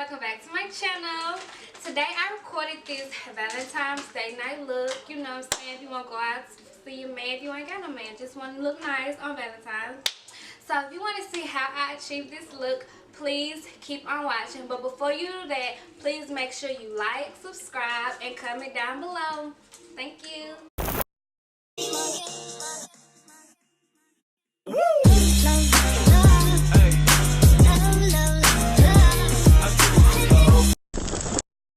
welcome back to my channel. Today I recorded this Valentine's Day night look. You know what I'm saying? If you want to go out to see your man, if you ain't got no man, just want to look nice on Valentine's. So if you want to see how I achieved this look, please keep on watching. But before you do that, please make sure you like, subscribe, and comment down below. Thank you.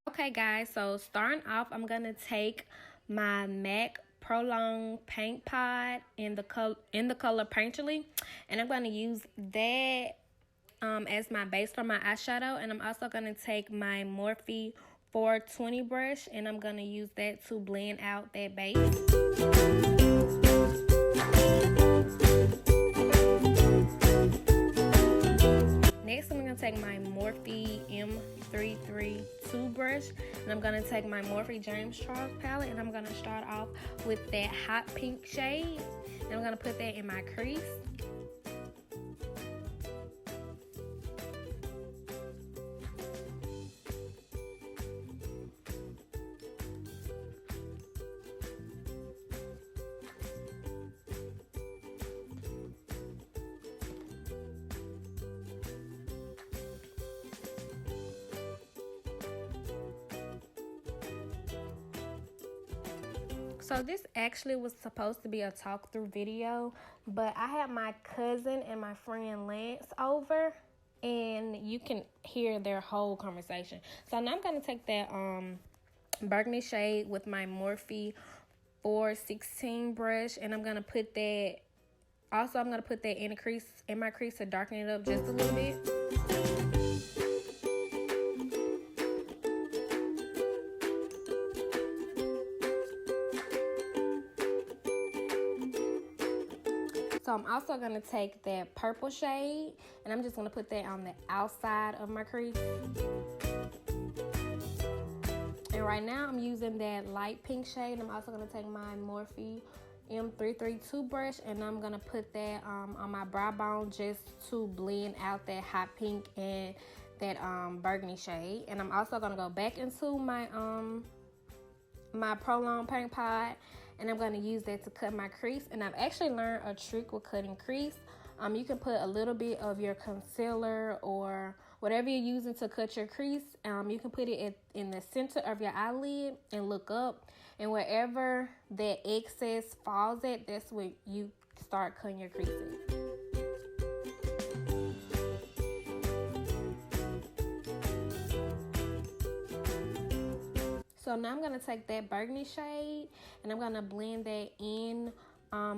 Okay guys, so starting off, I'm gonna take my MAC Prolong Paint Pot in the color Painterly, and I'm gonna use that as my base for my eyeshadow. And I'm also gonna take my Morphe 420 brush, and I'm gonna use that to blend out that base. Next, I'm going to take my Morphe M332 brush, and I'm going to take my Morphe James Charles palette, and I'm going to start off with that hot pink shade, and I'm going to put that in my crease. So this actually was supposed to be a talk through video, but I had my cousin and my friend Lance over, and you can hear their whole conversation. So now I'm going to take that burgundy shade with my Morphe 416 brush, and I'm going to put that, also I'm going to put that in my crease to darken it up just a little bit. So I'm also going to take that purple shade, and I'm just going to put that on the outside of my crease. And right now I'm using that light pink shade. I'm also going to take my Morphe M332 brush, and I'm going to put that on my brow bone just to blend out that hot pink and that burgundy shade. And I'm also going to go back into my my Prolong Paint Pot, and I'm going to use that to cut my crease. And I've actually learned a trick with cutting crease. You can put a little bit of your concealer or whatever you're using to cut your crease. You can put it in the center of your eyelid and look up. And wherever that excess falls at, that's where you start cutting your creases. So now I'm going to take that burgundy shade, and I'm going to blend that in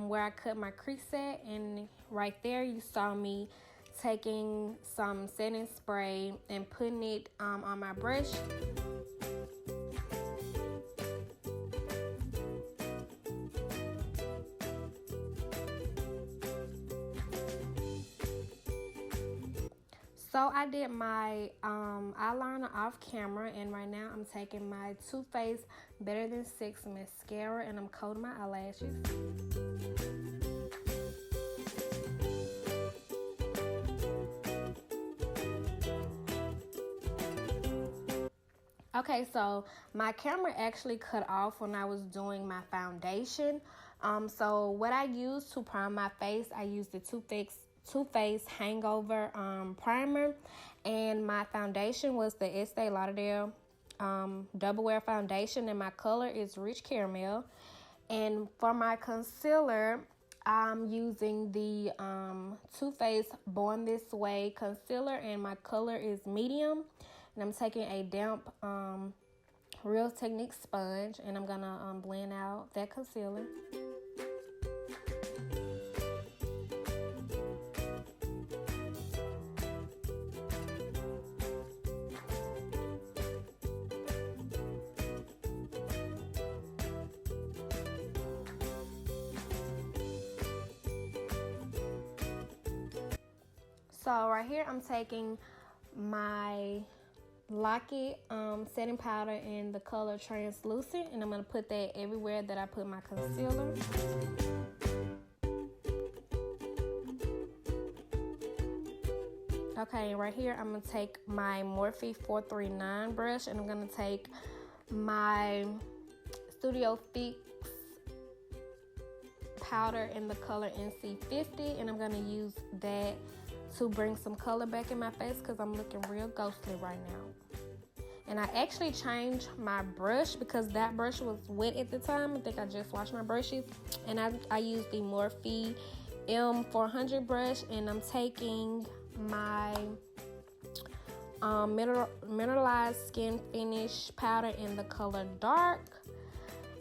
where I cut my crease at. And right there you saw me taking some setting spray and putting it on my brush. So I did my eyeliner off camera, and right now I'm taking my Too Faced Better Than Sex mascara, and I'm coating my eyelashes. Okay, so my camera actually cut off when I was doing my foundation. So what I used to prime my face, I used the Too Faced Hangover primer, and my foundation was the Estee Lauder Double Wear foundation, and my color is Rich Caramel. And for my concealer, I'm using the Too Faced Born This Way concealer, and my color is medium. And I'm taking a damp Real Technique sponge, and I'm gonna blend out that concealer. So right here I'm taking my Lock-It setting powder in the color Translucent, and I'm going to put that everywhere that I put my concealer. Okay, right here I'm gonna take my Morphe 439 brush, and I'm gonna take my Studio Fix powder in the color NC50, and I'm gonna use that to bring some color back in my face because I'm looking real ghostly right now. And I actually changed my brush because that brush was wet at the time. I think I just washed my brushes, and I used the Morphe M400 brush, and I'm taking my mineralized skin finish powder in the color dark.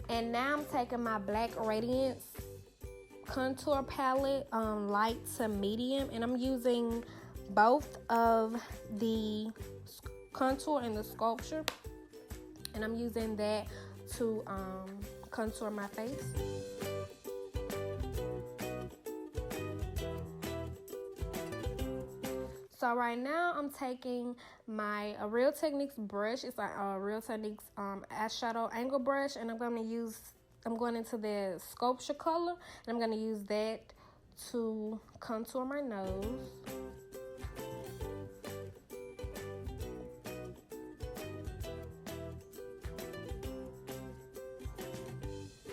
And now I'm taking my Black Radiance contour palette, light to medium, and I'm using both of the contour and the sculpture, and I'm using that to contour my face. So right now I'm taking my Real Techniques brush. It's a Real Techniques eyeshadow angle brush, and I'm going into the sculpture color, and I'm going to use that to contour my nose.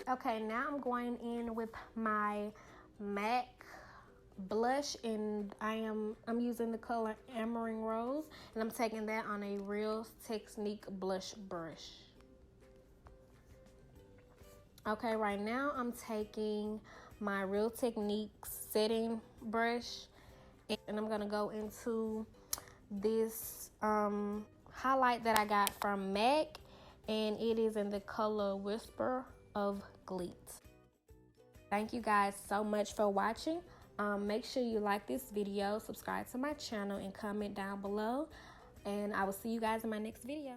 Okay, now I'm going in with my MAC blush, and I'm using the color Amaranth Rose, and I'm taking that on a Real Technique blush brush. Okay, right now I'm taking my Real Techniques setting brush, and I'm gonna go into this highlight that I got from MAC, and it is in the color Whisper of Gleet. Thank you guys so much for watching. Make sure you like this video, subscribe to my channel, and comment down below. And I will see you guys in my next video.